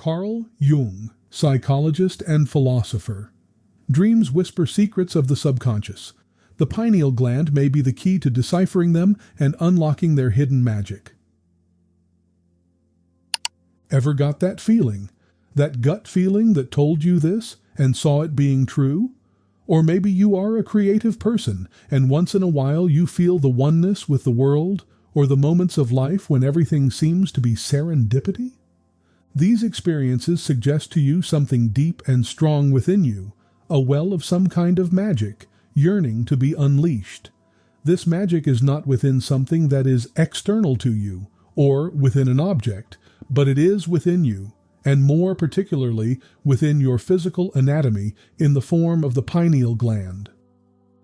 Carl Jung, psychologist and philosopher. Dreams whisper secrets of the subconscious. The pineal gland may be the key to deciphering them and unlocking their hidden magic. Ever got that feeling? That gut feeling that told you this and saw it being true? Or maybe you are a creative person and once in a while you feel the oneness with the world, or the moments of life when everything seems to be serendipity? These experiences suggest to you something deep and strong within you, a well of some kind of magic, yearning to be unleashed. This magic is not within something that is external to you, or within an object, but it is within you, and more particularly within your physical anatomy in the form of the pineal gland.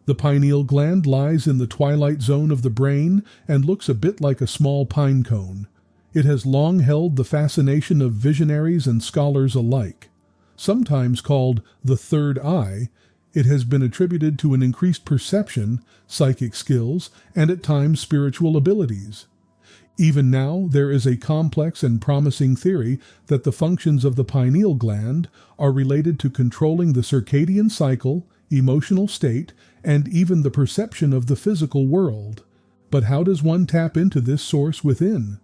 The pineal gland lies in the twilight zone of the brain and looks a bit like a small pine cone. It has long held the fascination of visionaries and scholars alike. Sometimes called the third eye, it has been attributed to an increased perception, psychic skills, and at times spiritual abilities. Even now, there is a complex and promising theory that the functions of the pineal gland are related to controlling the circadian cycle, emotional state, and even the perception of the physical world. But how does one tap into this source within?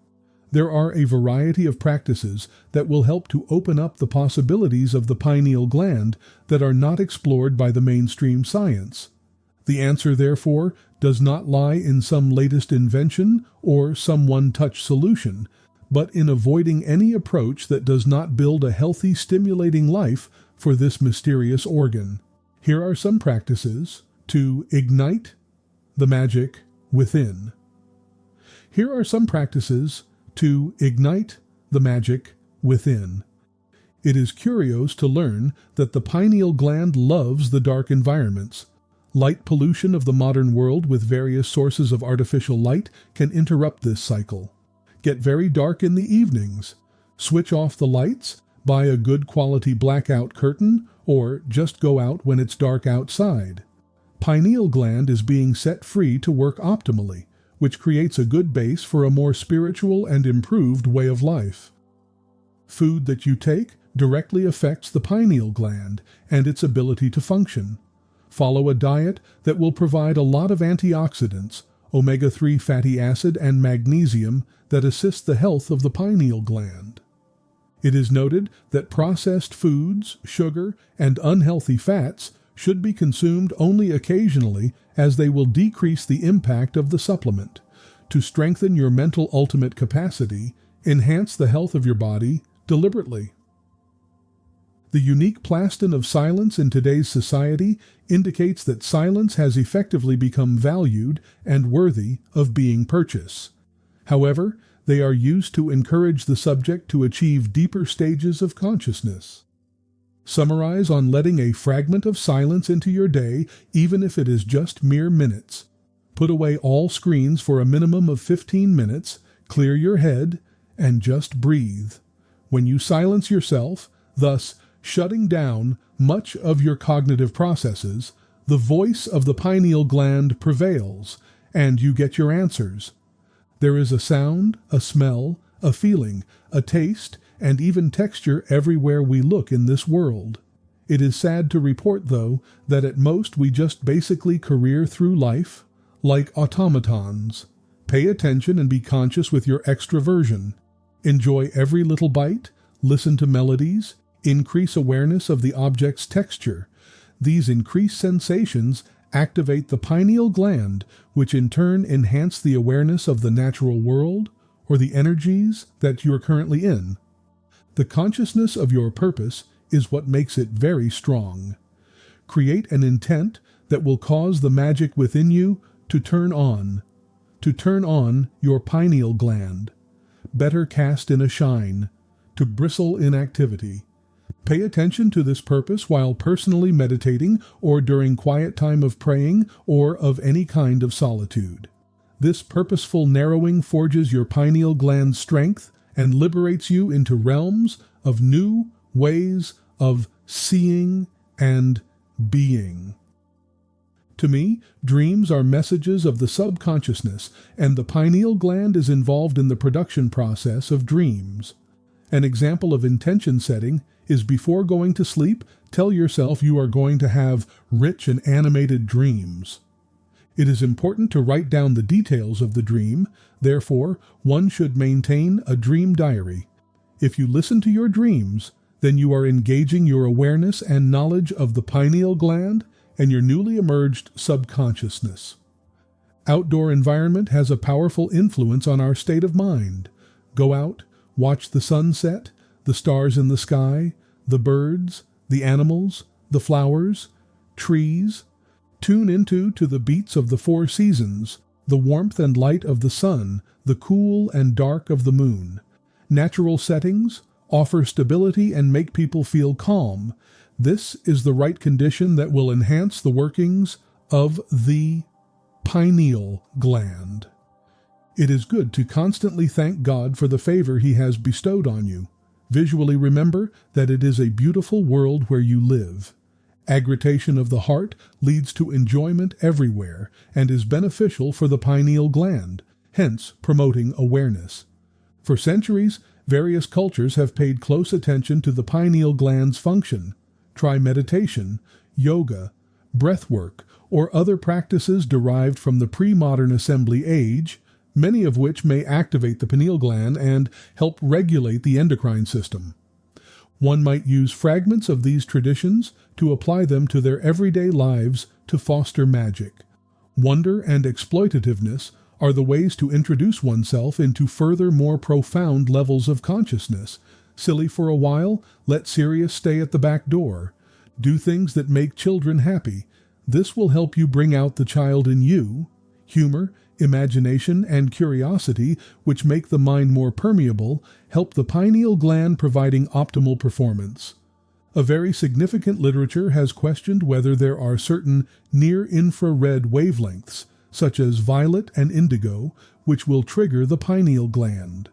There are a variety of practices that will help to open up the possibilities of the pineal gland that are not explored by the mainstream science. The answer, therefore, does not lie in some latest invention or some one-touch solution, but in avoiding any approach that does not build a healthy, stimulating life for this mysterious organ. Here are some practices to ignite the magic within. Here are some practices to ignite the magic within. It is curious to learn that the pineal gland loves the dark environments. Light pollution of the modern world with various sources of artificial light can interrupt this cycle. Get very dark in the evenings. Switch off the lights, buy a good quality blackout curtain, or just go out when it's dark outside. Pineal gland is being set free to work optimally, which creates a good base for a more spiritual and improved way of life. Food that you take directly affects the pineal gland and its ability to function. Follow a diet that will provide a lot of antioxidants, omega-3 fatty acid and magnesium that assist the health of the pineal gland. It is noted that processed foods, sugar, and unhealthy fats should be consumed only occasionally, as they will decrease the impact of the supplement. To strengthen your mental ultimate capacity, enhance the health of your body deliberately. The unique plastin of silence in today's society indicates that silence has effectively become valued and worthy of being purchased. However, they are used to encourage the subject to achieve deeper stages of consciousness. Summarize on letting a fragment of silence into your day, even if it is just mere minutes. Put away all screens for a minimum of 15 minutes, clear your head, and just breathe. When you silence yourself, thus shutting down much of your cognitive processes, the voice of the pineal gland prevails, and you get your answers. There is a sound, a smell, a feeling, a taste, and even texture everywhere we look in this world. It is sad to report, though, that at most we just basically career through life like automatons. Pay attention and be conscious with your extroversion. Enjoy every little bite, listen to melodies, increase awareness of the object's texture. These increased sensations activate the pineal gland, which in turn enhance the awareness of the natural world or the energies that you are currently in. The consciousness of your purpose is what makes it very strong. Create an intent that will cause the magic within you to turn on your pineal gland. Better cast in a shine, to bristle in activity. Pay attention to this purpose while personally meditating or during quiet time of praying or of any kind of solitude. This purposeful narrowing forges your pineal gland strength and liberates you into realms of new ways of seeing and being. To me, dreams are messages of the subconsciousness, and the pineal gland is involved in the production process of dreams. An example of intention setting is before going to sleep, tell yourself you are going to have rich and animated dreams. It is important to write down the details of the dream, therefore, one should maintain a dream diary. If you listen to your dreams, then you are engaging your awareness and knowledge of the pineal gland and your newly emerged subconsciousness. Outdoor environment has a powerful influence on our state of mind. Go out, watch the sunset, the stars in the sky, the birds, the animals, the flowers, trees. Tune into the beats of the four seasons, the warmth and light of the sun, the cool and dark of the moon. Natural settings offer stability and make people feel calm. This is the right condition that will enhance the workings of the pineal gland. It is good to constantly thank God for the favor He has bestowed on you. Visually remember that it is a beautiful world where you live. Agitation of the heart leads to enjoyment everywhere and is beneficial for the pineal gland, hence promoting awareness. For centuries, various cultures have paid close attention to the pineal gland's function. Try meditation, yoga, breath work, or other practices derived from the pre-modern assembly age, many of which may activate the pineal gland and help regulate the endocrine system. One might use fragments of these traditions to apply them to their everyday lives to foster magic. Wonder and exploitativeness are the ways to introduce oneself into further, more profound levels of consciousness. Silly for a while, let serious stay at the back door. Do things that make children happy. This will help you bring out the child in you. Humor, imagination, and curiosity, which make the mind more permeable, help the pineal gland providing optimal performance. A very significant literature has questioned whether there are certain near-infrared wavelengths, such as violet and indigo, which will trigger the pineal gland.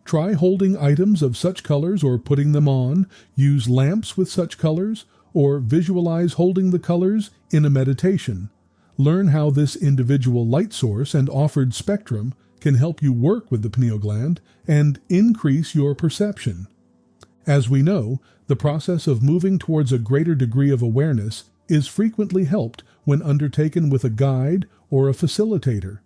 Try holding items of such colors or putting them on, use lamps with such colors, or visualize holding the colors in a meditation. Learn how this individual light source and offered spectrum can help you work with the pineal gland and increase your perception. As we know, the process of moving towards a greater degree of awareness is frequently helped when undertaken with a guide or a facilitator.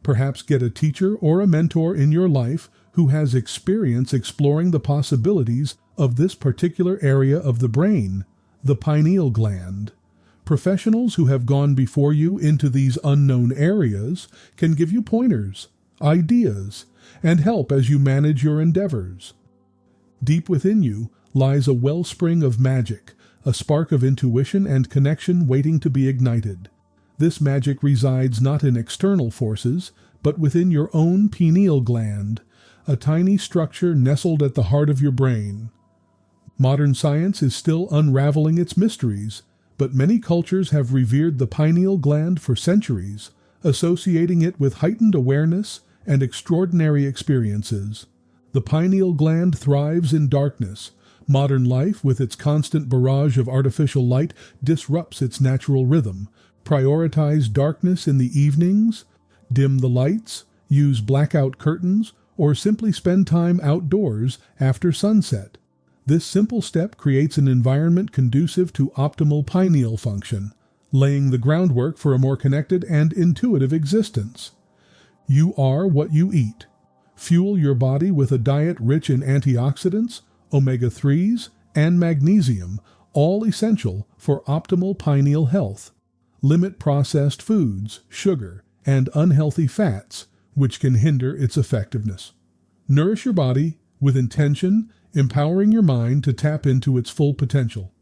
Perhaps get a teacher or a mentor in your life who has experience exploring the possibilities of this particular area of the brain, the pineal gland. Professionals who have gone before you into these unknown areas can give you pointers, ideas, and help as you manage your endeavors. Deep within you lies a wellspring of magic, a spark of intuition and connection waiting to be ignited. This magic resides not in external forces, but within your own pineal gland, a tiny structure nestled at the heart of your brain. Modern science is still unraveling its mysteries, but many cultures have revered the pineal gland for centuries, associating it with heightened awareness and extraordinary experiences. The pineal gland thrives in darkness. Modern life, with its constant barrage of artificial light, disrupts its natural rhythm. Prioritize darkness in the evenings, dim the lights, use blackout curtains, or simply spend time outdoors after sunset. This simple step creates an environment conducive to optimal pineal function, laying the groundwork for a more connected and intuitive existence. You are what you eat. Fuel your body with a diet rich in antioxidants, omega-3s, and magnesium, all essential for optimal pineal health. Limit processed foods, sugar, and unhealthy fats, which can hinder its effectiveness. Nourish your body with intention, empowering your mind to tap into its full potential.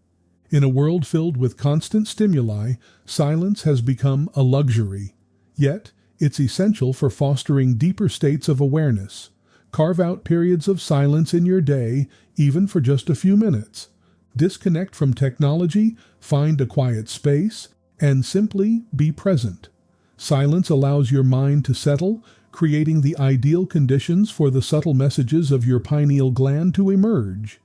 In a world filled with constant stimuli, silence has become a luxury. Yet, it's essential for fostering deeper states of awareness. Carve out periods of silence in your day, even for just a few minutes. Disconnect from technology, find a quiet space, and simply be present. Silence allows your mind to settle, creating the ideal conditions for the subtle messages of your pineal gland to emerge.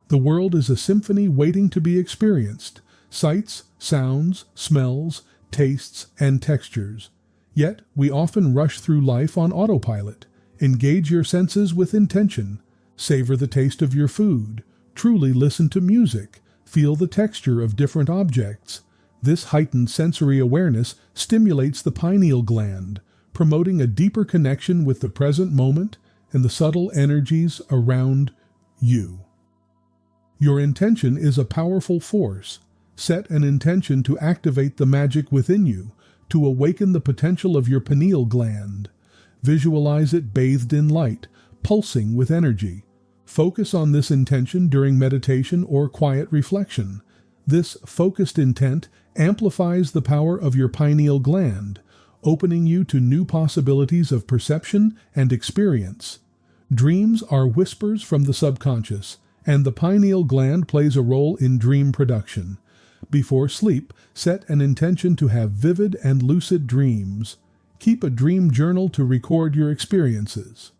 The world is a symphony waiting to be experienced. Sights, sounds, smells, tastes, and textures. Yet, we often rush through life on autopilot. Engage your senses with intention. Savor the taste of your food. Truly listen to music. Feel the texture of different objects. This heightened sensory awareness stimulates the pineal gland, promoting a deeper connection with the present moment and the subtle energies around you. Your intention is a powerful force. Set an intention to activate the magic within you, to awaken the potential of your pineal gland. Visualize it bathed in light, pulsing with energy. Focus on this intention during meditation or quiet reflection. This focused intent amplifies the power of your pineal gland, opening you to new possibilities of perception and experience. Dreams are whispers from the subconscious, and the pineal gland plays a role in dream production. Before sleep, set an intention to have vivid and lucid dreams. Keep a dream journal to record your experiences.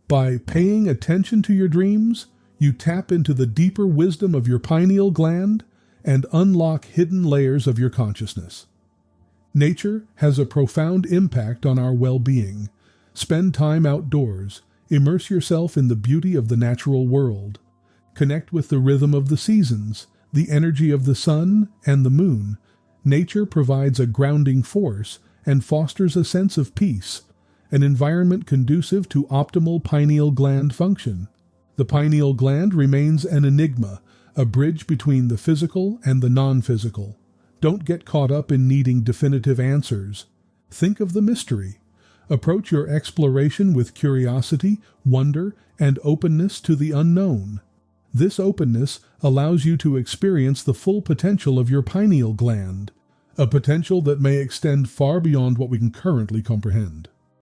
By paying attention to your dreams, you tap into the deeper wisdom of your pineal gland and unlock hidden layers of your consciousness. Nature has a profound impact on our well-being. Spend time outdoors. Immerse yourself in the beauty of the natural world. Connect with the rhythm of the seasons, the energy of the sun and the moon. Nature provides a grounding force and fosters a sense of peace, an environment conducive to optimal pineal gland function. The pineal gland remains an enigma, a bridge between the physical and the non-physical. Don't get caught up in needing definitive answers. Think of the mystery. Approach your exploration with curiosity, wonder, and openness to the unknown. This openness allows you to experience the full potential of your pineal gland, a potential that may extend far beyond what we can currently comprehend.